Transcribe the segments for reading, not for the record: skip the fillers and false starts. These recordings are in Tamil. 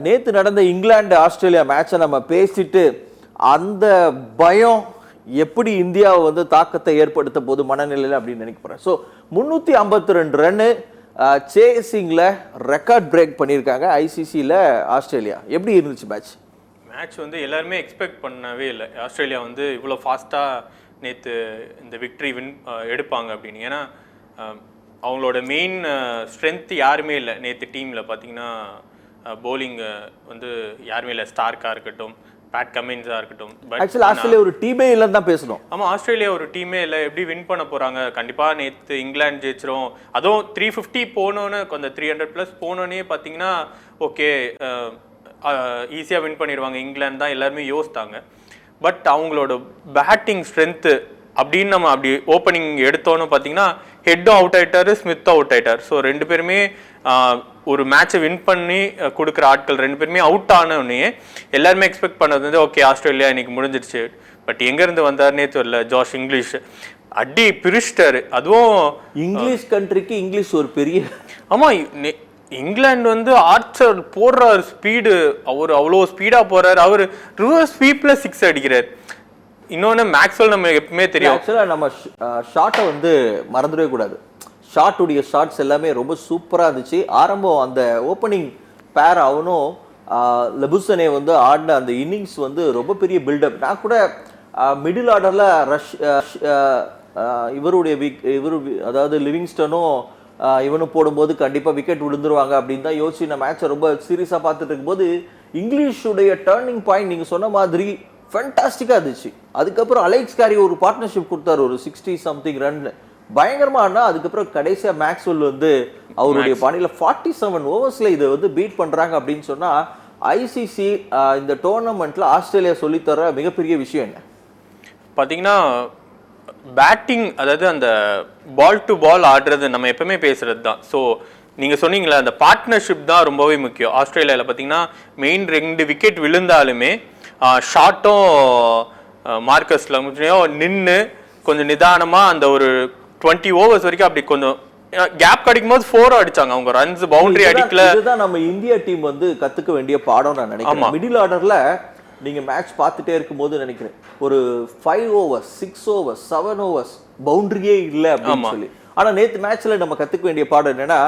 நேற்று நடந்த இங்கிலாந்து ஆஸ்திரேலியா மேட்சை நம்ம பேசிட்டு அந்த பயம் எப்படி இந்தியாவை வந்து தாக்கத்தை ஏற்படுத்த போது மனநிலையில் அப்படின்னு நினைக்க போகிறேன். ஸோ 352 ரன்னு சேசிங்கில் ரெக்கார்ட் பிரேக் பண்ணியிருக்காங்க ஐசிசியில் ஆஸ்திரேலியா. எப்படி இருந்துச்சு மேட்ச் வந்து எல்லாருமே எக்ஸ்பெக்ட் பண்ணவே இல்லை ஆஸ்திரேலியா வந்து இவ்வளோ ஃபாஸ்ட்டாக நேற்று இந்த விக்ட்ரி எடுப்பாங்க அப்படின்னு. ஏன்னா அவங்களோட மெயின் ஸ்ட்ரென்த் யாருமே இல்லை நேற்று டீமில். பார்த்தீங்கன்னா போலிங் வந்து யாருமே இல்லை. ஸ்டார்க்காக இருக்கட்டும், பேட் கமின்ஸாக இருக்கட்டும். ஆக்சுவலி ஆஸ்திரேலியா ஒரு டீமே இல்லைன்னு தான் பேசணும். ஆமாம், ஆஸ்திரேலியா ஒரு டீமே இல்லை. எப்படி வின் பண்ண போகிறாங்க? கண்டிப்பாக நேற்று இங்கிலாந்து ஜெயிச்சிரும். அதுவும் 350 போனோன்னு, கொஞ்சம் 300+ போனோன்னே பார்த்தீங்கன்னா ஓகே ஈஸியாக வின் பண்ணிடுவாங்க இங்கிலாந்து தான் எல்லாருமே யோசித்தாங்க. பட் அவங்களோட பேட்டிங் ஸ்ட்ரென்த்து அப்படின்னு நம்ம அப்படி ஓப்பனிங் எடுத்தோன்னு பார்த்தீங்கன்னா ஹெட்டும் அவுட் ஆகிட்டாரு, ஸ்மித்தும் அவுட் ஆகிட்டார். ஸோ ரெண்டு பேருமே ஒரு மேட்சை வின் பண்ணி கொடுக்குற ஆட்கள் ரெண்டு பேருமே அவுட் ஆனோடனே எல்லாருமே எக்ஸ்பெக்ட் பண்ணது வந்து ஓகே ஆஸ்திரேலியா இன்னைக்கு முடிஞ்சிருச்சு. பட் எங்கேருந்து வந்தார்னே தெரியல. ஜாஷ் இங்கிலீஷ் அடி பிரிச்சிட்டாரு. அதுவும் இங்கிலீஷ் கண்ட்ரிக்கு இங்கிலீஷ் ஒரு பெரிய ஆமாம். இங்கிலாந்து வந்து ஆர்ச்சர் போடுறாரு ஸ்பீடு, அவர் அவ்வளோ ஸ்பீடாக போகிறார். அவர் ரிவர்ஸ் ஸ்வீப்பில் 6 அடிக்கிறார். இன்னொன்று மேக்ஸ்வெல் நம்ம எப்பவுமே தெரியும். ஆக்சுவலாக நம்ம ஷாட்டை வந்து மறந்துடவே கூடாது. ஷாட்டுடைய ஷாட்ஸ் எல்லாமே ரொம்ப சூப்பராக இருந்துச்சு. ஆரம்பம் அந்த ஓப்பனிங் பேர் அவனும் லெபுசனே வந்து ஆடின அந்த இன்னிங்ஸ் வந்து ரொம்ப பெரிய பில்டப். நான் கூட மிடில் ஆர்டரில் இவரு அதாவது லிவிங்ஸ்டனும் இவனும் போடும்போது கண்டிப்பாக விக்கெட் விழுந்துருவாங்க அப்படின்னு தான் யோசிச்சு நான் மேட்சை ரொம்ப சீரியஸாக பார்த்துட்டு இருக்கும்போது இங்கிலீஷுடைய டேர்னிங் பாயிண்ட் நீங்கள் சொன்ன மாதிரி ஃபேண்டாஸ்டிக்காக இருந்துச்சு. அதுக்கப்புறம் அலெக்ஸ் கேரி ஒரு பார்ட்னர்ஷிப் கொடுத்தாரு, ஒரு 60 சம்திங் ரன் பயங்கரமா ஆனா. அதுக்கப்புறம் கடைசியாக மேக்ஸ்வெல் வந்து அவருடைய பாணியில் 47 ஓவர்ஸில் இதை வந்து பீட் பண்ணுறாங்க அப்படின்னு சொன்னால் ஐசிசி இந்த டோர்னமெண்ட்டில் ஆஸ்திரேலியா சொல்லித்தர மிகப்பெரிய விஷயம் என்ன பார்த்தீங்கன்னா பேட்டிங், அதாவது அந்த பால் டு பால் ஆடுறது நம்ம எப்பவுமே பேசுறது தான். ஸோ நீங்கள் சொன்னீங்களா அந்த பார்ட்னர்ஷிப் தான் ரொம்பவே முக்கியம். ஆஸ்திரேலியாவில் பார்த்தீங்கன்னா மெயின் 2 விக்கெட் விழுந்தாலுமே ஷார்ட்டும் மார்க்கஸில் நின்று கொஞ்சம் நிதானமாக அந்த ஒரு 20 ஓவர்ஸ் வரைக்கும் அப்படி கொஞ்சம் கேப் கிடைக்கும் போது 4 அடிச்சாங்க. அவங்க ரன்ஸ் பவுண்டரி அடிக்கல. இதுதான் நம்ம இந்தியா டீம் வந்து கத்துக்க வேண்டிய பாடம் நான் நினைக்கிறேன். மிடில் ஆர்டர்ல நீங்க மேட்ச் பார்த்துட்டே இருக்கும்போது நினைக்கிறேன் ஒரு 5 ஓவர்ஸ் 6 ஓவர்ஸ் 7 ஓவர்ஸ் பவுண்டரியே இல்லை அப்படின்னு சொல்லி. ஆனா நேத்து மேட்ச்ல நம்ம கத்துக்க வேண்டிய பாடம் என்னன்னா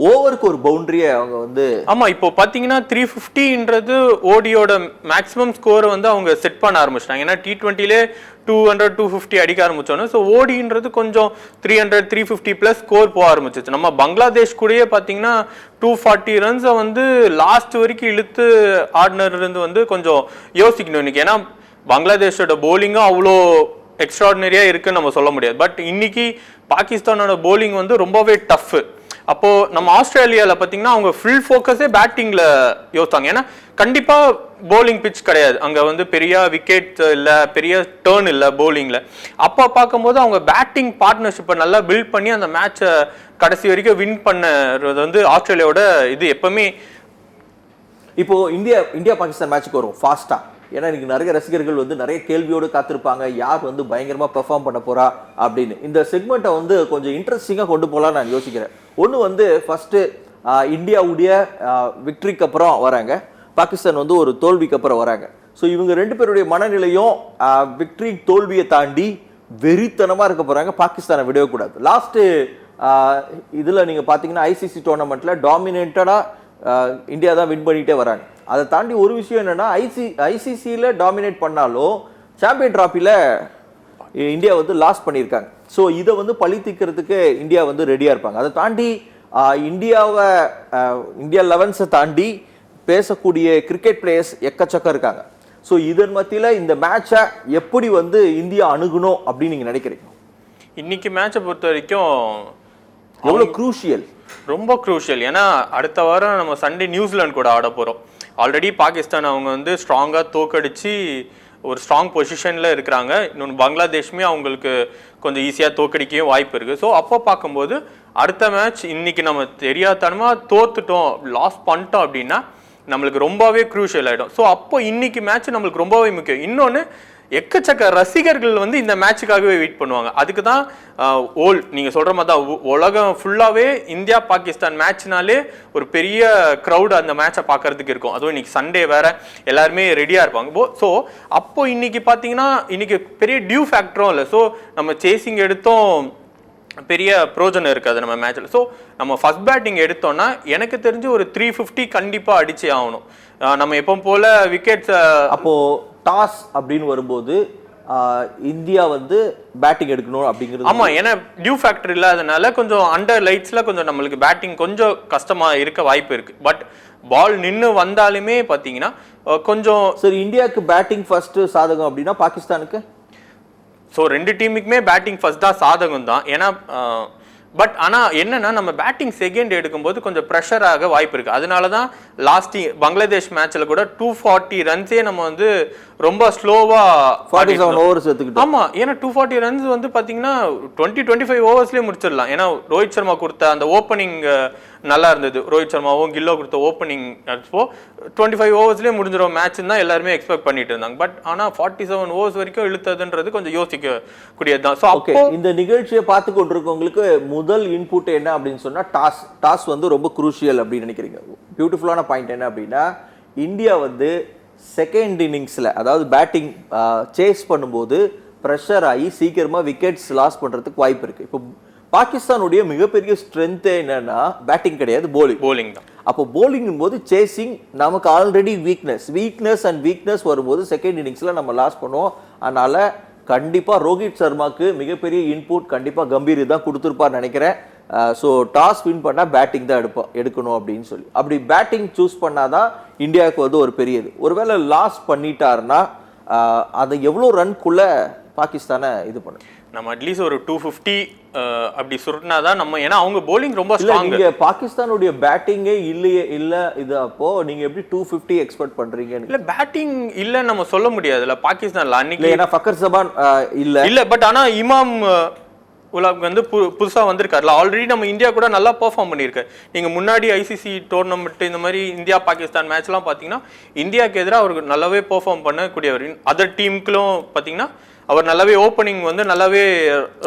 ஓவருக்கு ஒரு பவுண்டரியை அவங்க வந்து ஆமா இப்போ பாத்தீங்கன்னா 350ன்றது ஓடியோட மேக்ஸிமம் ஸ்கோரை வந்து அவங்க செட் பண்ண ஆரம்பிச்சிட்டாங்க. ஏன்னா T20லே 200 250 அடிக்க ஆரம்பிச்சோன்னு. ஸோ ஓடின்றது கொஞ்சம் 300 350+ ஸ்கோர் போக ஆரம்பிச்சிச்சு. நம்ம பங்களாதேஷ் கூடயே பார்த்தீங்கன்னா 240 ரன்ஸை வந்து லாஸ்ட் வரைக்கும் இழுத்து ஆடினர்லேருந்து வந்து கொஞ்சம் யோசிக்கணும் இன்னைக்கு. ஏன்னா பங்களாதேஷோட போலிங்கும் அவ்வளோ எக்ஸ்ட்ராடினரியாக இருக்குன்னு நம்ம சொல்ல முடியாது. பட் இன்னைக்கு பாகிஸ்தானோட போலிங் வந்து ரொம்பவே டஃப். அப்போ நம்ம ஆஸ்திரேலியாவில் பார்த்தீங்கன்னா அவங்க ஃபுல் ஃபோக்கஸே பேட்டிங்கில் யோசித்தாங்க. ஏன்னா கண்டிப்பாக போலிங் பிச் கிடையாது அங்கே வந்து பெரிய விக்கெட் இல்லை, பெரிய டேர்ன் இல்லை போலிங்கில். அப்போ பார்க்கும்போது அவங்க பேட்டிங் பார்ட்னர்ஷிப்பை நல்லா பில்ட் பண்ணி அந்த மேட்சை கடைசி வரைக்கும் வின் பண்ணுறது வந்து ஆஸ்திரேலியாவோட இது எப்பவுமே. இப்போ இந்தியா பாகிஸ்தான் மேட்சுக்கு வரும் ஃபாஸ்ட்டாக. ஏன்னா இன்னைக்கு நிறைய ரசிகர்கள் வந்து நிறைய கேள்வியோடு காத்திருப்பாங்க, யார் வந்து பயங்கரமாக பெர்ஃபார்ம் பண்ண போறா அப்படின்னு. இந்த செக்மெண்ட்டை வந்து கொஞ்சம் இன்ட்ரெஸ்டிங்காக கொண்டு போகலான்னு நான் யோசிக்கிறேன். ஒன்று வந்து ஃபர்ஸ்ட்டு இந்தியாவுடைய விக்ட்ரிக்கு அப்புறம் வராங்க, பாகிஸ்தான் வந்து ஒரு தோல்விக்கு அப்புறம் வராங்க. ஸோ இவங்க 2 பேருடைய மனநிலையும் விக்ட்ரி தோல்வியை தாண்டி வெறித்தனமாக இருக்க போகிறாங்க. பாகிஸ்தானை விடவே கூடாது. லாஸ்ட்டு இதில் நீங்கள் பார்த்தீங்கன்னா ஐசிசி டோர்னமெண்ட்டில் டாமினேட்டடாக இந்தியா தான் வின் பண்ணிகிட்டே வராங்க. அதை தாண்டி ஒரு விஷயம் என்னன்னா ஐசிசியில் டாமினேட் பண்ணாலும் சாம்பியன் டிராஃபியில் இந்தியா வந்து லாஸ் பண்ணியிருக்காங்க. ஸோ இதை வந்து பழி தீர்க்கிறதுக்கு இந்தியா வந்து ரெடியாக இருப்பாங்க. அதை தாண்டி இந்தியா 11 தாண்டி பேசக்கூடிய கிரிக்கெட் பிளேயர்ஸ் எக்கச்சக்கம் இருக்காங்க. ஸோ இதன் மத்தியில் இந்த மேட்சை எப்படி வந்து இந்தியா அணுகணும் அப்படின்னு நீங்கள் நினைக்கிறீங்க? இன்னைக்கு மேட்சை பொறுத்த வரைக்கும் எவ்வளோ க்ரூஷியல், ரொம்ப க்ரூஷியல். ஏன்னா அடுத்த வாரம் நம்ம சண்டே நியூசிலாந்து கூட ஆட போகிறோம். ஆல்ரெடி பாகிஸ்தான் அவங்க வந்து ஸ்ட்ராங்காக தோக்கடிச்சு ஒரு ஸ்ட்ராங் பொசிஷனில் இருக்கிறாங்க. இன்னொன்று பங்களாதேஷுமே அவங்களுக்கு கொஞ்சம் ஈஸியாக தோக்கடிக்கவும் வாய்ப்பு இருக்குது. ஸோ அப்போ பார்க்கும்போது அடுத்த மேட்ச் இன்னைக்கு நம்ம தெரியாதனமாக தோத்துட்டோம், லாஸ் பண்ணிட்டோம் அப்படின்னா நம்மளுக்கு ரொம்பவே க்ரூஷியல் ஆகிடும். ஸோ அப்போ இன்னைக்கு மேட்ச் நம்மளுக்கு ரொம்பவே முக்கியம். இன்னொன்று எக்கச்சக்க ரசிகர்கள் வந்து இந்த மேட்சுக்காகவே வெயிட் பண்ணுவாங்க. அதுக்கு தான் நீங்க சொல்ற மாதிரி தான் உலகம் ஃபுல்லாவே இந்தியா பாகிஸ்தான் மேட்ச்னாலே ஒரு பெரிய க்ரௌட் அந்த மேட்சை பார்க்கறதுக்கு இருக்கும். அதுவும் இன்னைக்கு சண்டே வேற, எல்லாருமே ரெடியா இருப்பாங்க. ஸோ அப்போ இன்னைக்கு பார்த்தீங்கன்னா இன்னைக்கு பெரிய டியூ ஃபேக்டரும் இல்லை. ஸோ நம்ம சேசிங் எடுத்தோம் பெரிய ப்ரோஜனம் இருக்காது நம்ம மேட்ச்ல. ஸோ நம்ம ஃபர்ஸ்ட் பேட்டிங் எடுத்தோம்னா எனக்கு தெரிஞ்சு ஒரு 350 கண்டிப்பா அடிச்சே ஆகணும். நம்ம எப்போ போல விக்கெட்ஸ். அப்போ டாஸ் அப்படின்னு வரும்போது இந்தியா வந்து பேட்டிங் எடுக்கணும் அப்படிங்கிறது. ஆமா, ஏன்னா டியூ ஃபேக்டர் இல்லாதனால கொஞ்சம் அண்டர் லைட்ஸ்ல கொஞ்சம் நம்மளுக்கு பேட்டிங் கொஞ்சம் கஷ்டமா இருக்க வாய்ப்பு இருக்கு. பட் பால் நின்று வந்தாலுமே பாத்தீங்கன்னா கொஞ்சம். சரி, இந்தியாவுக்கு பேட்டிங் ஃபர்ஸ்ட் சாதகம் அப்படின்னா பாகிஸ்தானுக்கு? ஸோ ரெண்டு டீமுக்குமே பேட்டிங் ஃபர்ஸ்ட் தான் சாதகம் தான். ஏன்னா பட் ஆனால் என்னன்னா நம்ம பேட்டிங் செகண்ட் எடுக்கும்போது கொஞ்சம் ப்ரெஷராக வாய்ப்பு இருக்கு. அதனால தான் லாஸ்ட் பங்களாதேஷ் மேட்ச்ல கூட 240 ரன்ஸே நம்ம வந்து ரொம்ப ஸ்லோவா 47 ஓவர்ஸ் எடுத்துக்கிட்டோம். ஆமா, ஏன்னா 240 ரன்ஸ் வந்து பாத்தீங்கன்னா 20-25 ஓவர்ஸ்லயே முடிச்சிடலாம். ஏன்னா ரோஹித் சர்மா கொடுத்த அந்த ஓப்பனிங் நல்லா இருந்தது. ரோஹித் சர்மாவும் கில்லோ கொடுத்த ஓப்பனிங் 25 ஓவர்ஸ்லயே முடிஞ்சிடும் மேட்ச் தான் எல்லாருமே எக்ஸ்பெக்ட் பண்ணிட்டு இருந்தாங்க. பட் ஆனா 47 ஓவர்ஸ் வரைக்கும் இழுத்ததுன்றது கொஞ்சம் யோசிக்க கூடியதுதான். ஸோ அப்போ இந்த நிகழ்ச்சியை பார்த்து கொண்டிருக்கவங்களுக்கு முதல் இன்புட் என்ன அப்படின்னு சொன்னா டாஸ் வந்து ரொம்ப குரூஷியல் அப்படின்னு நினைக்கிறீங்க. பியூட்டிஃபுல்லான பாயிண்ட் என்ன அப்படின்னா, இந்தியா வந்து செகண்ட் இன்னிங்ஸில் அதாவது பேட்டிங் சேஸ் பண்ணும்போது ப்ரெஷர் ஆகி சீக்கிரமாக விக்கெட்ஸ் லாஸ் பண்ணுறதுக்கு வாய்ப்பு இருக்குது. இப்போ பாகிஸ்தானுடைய மிகப்பெரிய ஸ்ட்ரென்த்தே என்னன்னா பேட்டிங் கிடையாது, போலிங் தான். அப்போ போலிங் போது சேசிங் நமக்கு ஆல்ரெடி வீக்னஸ் வரும்போது செகண்ட் இன்னிங்ஸில் நம்ம லாஸ் பண்ணுவோம். அதனால கண்டிப்பாக ரோஹித் சர்மாக்கு மிகப்பெரிய இன்புட் கண்டிப்பாக கம்பீர் தான் கொடுத்துருப்பார் நினைக்கிறேன். ஸோ டாஸ் வின் பண்ணால் பேட்டிங் தான் எடுக்கணும் அப்படின்னு சொல்லி அப்படி பேட்டிங் சூஸ் பண்ணாதான் இந்தியாவுக்கு வந்து ஒரு பெரியது. ஒருவேளை லாஸ் பண்ணிட்டாருன்னா அதை எவ்வளோ ரன்குள்ள பாகிஸ்தானை இது பண்ணு? நம்ம அட்லீஸ்ட் ஒரு 250 அப்படி சுருட்டினாதான் நம்ம, ஏன்னா அவங்க போலிங் ரொம்ப ஸ்ட்ராங். நீங்க பாகிஸ்தானுடைய பேட்டிங்கே இல்ல இது, அப்போ நீங்க எப்படி 250 எக்ஸ்பெக்ட் பண்றீங்க? இல்ல பேட்டிங் இல்ல நம்ம சொல்ல முடியாதுல பாகிஸ்தான்ல அன்னைக்கு. ஏன்னா ஃபக்கர் ஜபான் இல்ல பட் ஆனா இமாம் உலகம் வந்து புதுசா வந்திருக்காருல, ஆல்ரெடி நம்ம இந்தியா கூட நல்லா பெர்ஃபார்ம் பண்ணியிருக்காரு. நீங்க முன்னாடி ஐசிசி டோர்னமெண்ட் இந்த மாதிரி இந்தியா பாகிஸ்தான் மேட்ச்லாம் பாத்தீங்கன்னா இந்தியாவுக்கு எதிராக அவருக்கு நல்லாவே பெர்ஃபார்ம் பண்ணக்கூடியவர். அதர் டீமுக்கும் பாத்தீங்கன்னா அவர் நல்லாவே ஓப்பனிங் வந்து நல்லாவே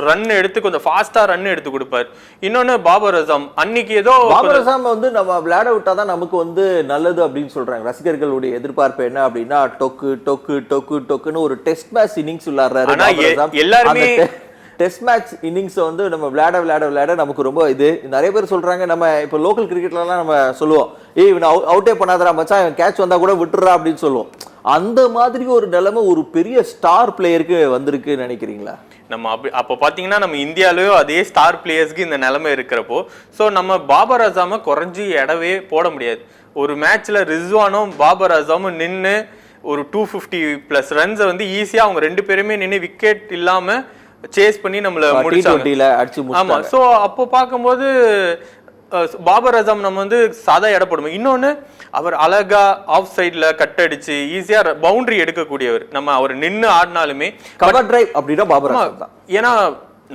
ரன் எடுத்து கொஞ்சம் ஃபாஸ்டா ரன் எடுத்து கொடுப்பார். இன்னொன்னு பாபர் அசாம் அன்னைக்கு ஏதோ பாபர் அசாம் வந்து நம்ம விளையாட விட்டாதான் நமக்கு வந்து நல்லது அப்படின்னு சொல்றாங்க. ரசிகர்களுடைய எதிர்பார்ப்பு என்ன அப்படின்னா டொக்குன்னு ஒரு டெஸ்ட் மேட்ச் இன்னிங்ஸ் விளையாடுறாரு. எல்லாருமே டெஸ்ட் மேட்ச் இன்னிங்ஸ் வந்து நம்ம விளையாட நமக்கு ரொம்ப இது. நிறைய பேர் சொல்றாங்க, நம்ம இப்போ லோக்கல் கிரிக்கெட்லாம் நம்ம சொல்லுவோம், இவன் அவுட்டே பண்ணாதரா மச்சான், கேட்ச் வந்தா கூட விட்டுறா அப்படின்னு சொல்லுவோம். அந்த மாதிரி ஒரு நிலைமை ஒரு பெரிய ஸ்டார் பிளேயருக்கு வந்திருக்கு நினைக்கிறீங்களா? நம்ம அப்போ பார்த்தீங்கன்னா நம்ம இந்தியாவிலேயோ அதே ஸ்டார் பிளேயர்ஸ்க்கு இந்த நிலைமை இருக்கிறப்போ, ஸோ நம்ம பாபர் அசாமை குறைஞ்சி இடவே போட முடியாது. ஒரு மேட்ச்ல ரிஸ்வானும் பாபர் அசாமும் நின்று ஒரு 250+ ரன்ஸை வந்து ஈஸியாக அவங்க ரெண்டு பேருமே நின்று விக்கெட் இல்லாம சேஸ் பண்ணி நம்மள முடிச்சாங்க. ஆமா, ஸோ அப்போ பார்க்கும்போது பாபர் அசாம் நம்ம வந்து சாதா இட போடுவோம். இன்னொன்னு அவர் அழகா ஆஃப் சைட்ல கட் அடிச்சு ஈஸியா பவுண்டரி எடுக்கக்கூடியவர். நம்ம அவர் நின்று ஆடினாலுமே கவர் டிரைவ் அப்படின்னா பாபர் அசாம் தான். ஏன்னா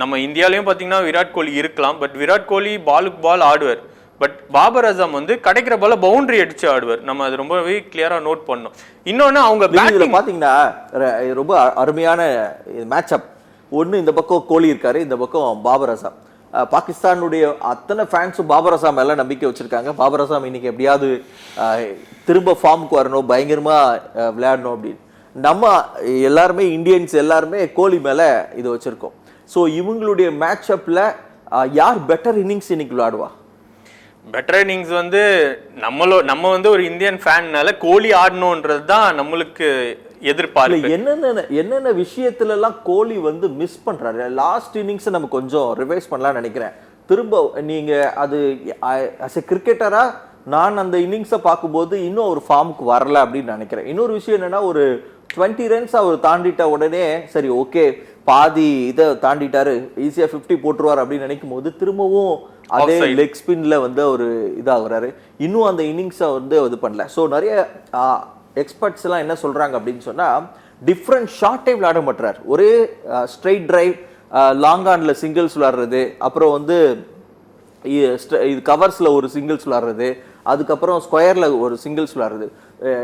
நம்ம இந்தியாலயும் பாத்தீங்கன்னா விராட் கோலி இருக்கலாம், பட் விராட் கோலி பாலுக்கு பால் ஆடுவார். பட் பாபர் அசாம் வந்து கிடைக்கிற பால பவுண்டரி அடிச்சு ஆடுவார். நம்ம அது ரொம்பவே கிளியரா நோட் பண்ணோம். இன்னொன்னு அவங்க பாத்தீங்கன்னா ரொம்ப அருமையான மேட்ச் அப். ஒன்னு இந்த பக்கம் கோலி இருக்காரு, இந்த பக்கம் பாபர் அசாம். பாகிஸ்தானுடைய அத்தனை ஃபேன்ஸும் பாபர் அசாம் மேல நம்பிக்கை வச்சிருக்காங்க. பாபர் அசாம் இன்னைக்கு எப்படியாவது திரும்ப ஃபார்முக்கு வரணும், பயங்கரமா விளையாடணும் அப்படின்னு. நம்ம எல்லாருமே இந்தியன்ஸ் எல்லாருமே கோலி மேல இது வச்சிருக்கோம். ஸோ இவங்களுடைய மேட்ச் அப்ல யார் பெட்டர் இன்னிங்ஸ் இன்னைக்கு விளையாடுவா? பெட்டர் இன்னிங்ஸ் வந்து நம்ம வந்து ஒரு இந்தியன் ஃபேன்னால கோலி ஆடணும்ன்றது தான் நம்மளுக்கு எதிர்பார்ப்பு. என்னென்ன விஷயத்துல எல்லாம் கோலி வந்து மிஸ் பண்றாரு? லாஸ்ட் இன்னிங்ஸ் நம்ம கொஞ்சம் ரிவைஸ் பண்ணலாம்னு நினைக்கிறேன். திரும்ப நீங்க அது அஸ் எ கிரிக்கெட்டரா நான் அந்த இன்னிங்ஸை பார்க்கும்போது இன்னும் ஒரு ஃபார்முக்கு வரல அப்படின்னு நினைக்கிறேன். இன்னொரு விஷயம் என்னன்னா, ஒரு 20 ரன்ஸ் அவர் தாண்டிட்ட உடனே சரி ஓகே பாதி இதை தாண்டிட்டாரு, ஈஸியா 50 போட்டுருவார் அப்படின்னு நினைக்கும் போது திரும்பவும் அதே லெக் ஸ்பின்ல வந்து ஒரு இதாகிறாரு. இன்னும் அந்த இன்னிங்ஸை வந்து இது பண்ணல. ஸோ நிறைய எக்ஸ்பர்ட்ஸ் எல்லாம் என்ன சொல்றாங்க அப்படின்னு சொன்னா, டிஃப்ரெண்ட் ஷார்ட்டே விளையாட மாட்டார். ஒரே ஸ்ட்ரைட் டிரைவ், லாங் ஆன்ல சிங்கிள்ஸ் விளையாடுறது, அப்புறம் வந்து இது கவர்ஸ்ல ஒரு சிங்கிள்ஸ் விளையாடுறது, அதுக்கப்புறம் ஸ்கொயர்ல ஒரு சிங்கிள்ஸ் விளையாடுறது.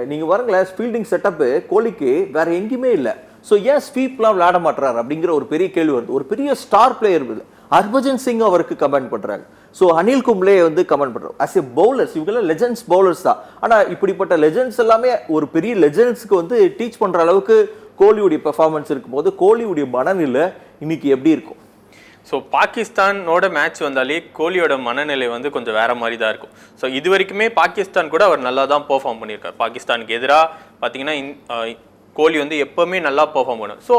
நீங்க பாருங்களேன், ஃபீல்டிங் செட்டப் கோலிக்கு வேற எங்கேயுமே இல்லை. ஸோ ஏன் ஸ்வீப்லாம் விளையாட மாட்டாரு அப்படிங்கிற ஒரு பெரிய கேள்வி வருது. ஒரு பெரிய ஸ்டார் பிளேயர் ஹர்பஜன் சிங் அவருக்கு கமெண்ட் பண்றாங்க. ஸோ அனில் கும்ப்ளே வந்து கமெண்ட் பண்றாரு. அஸ் எ பவுலர்ஸ் இவங்கெல்லாம் லெஜெண்ட்ஸ் பவுலர்ஸ் தான். ஆனா இப்படிப்பட்ட லெஜெண்ட்ஸ் எல்லாமே ஒரு பெரிய லெஜெண்ட்ஸ்க்கு வந்து டீச் பண்ற அளவுக்கு கோலியுடைய பெர்ஃபார்மன்ஸ் இருக்கும்போது கோலியுடைய மனநிலை இன்னைக்கு எப்படி இருக்கும்? ஸோ பாகிஸ்தானோட மேட்ச் வந்தாலே கோலியோட மனநிலை வந்து கொஞ்சம் வேற மாதிரி தான் இருக்கும். ஸோ இது வரைக்குமே பாகிஸ்தான் கூட அவர் நல்லா தான் பெர்ஃபார்ம் பண்ணியிருக்கார். பாகிஸ்தானுக்கு எதிராக பார்த்தீங்கன்னா கோலி வந்து எப்பவுமே நல்லா பெர்ஃபார்ம் பண்ணும். ஸோ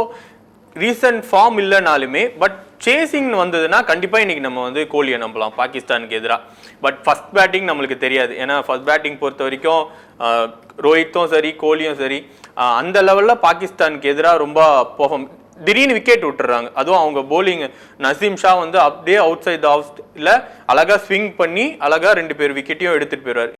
ரீசன்ட் ஃபார்ம் இல்லைனாலுமே பட் சேசிங் வந்ததுன்னா கண்டிப்பாக இன்னைக்கு நம்ம வந்து கோலியை நம்பலாம் பாகிஸ்தானுக்கு எதிராக. பட் ஃபர்ஸ்ட் பேட்டிங் நம்மளுக்கு தெரியாது. ஏன்னா ஃபர்ஸ்ட் பேட்டிங் பொறுத்த வரைக்கும் ரோஹித்தும் சரி கோலியும் சரி அந்த லெவலில் பாகிஸ்தானுக்கு எதிராக ரொம்ப பெர்ஃபார்ம். திடீர்னு விக்கெட் விட்டுறாங்க. அதுவும் அவங்க போலிங் நசீம் ஷா வந்து அப்படியே அவுட் சைட் ஆஃப் இல்லை அழகா ஸ்விங் பண்ணி அழகா 2 பேர் விக்கெட்டையும் எடுத்துட்டு போயிடுவார்.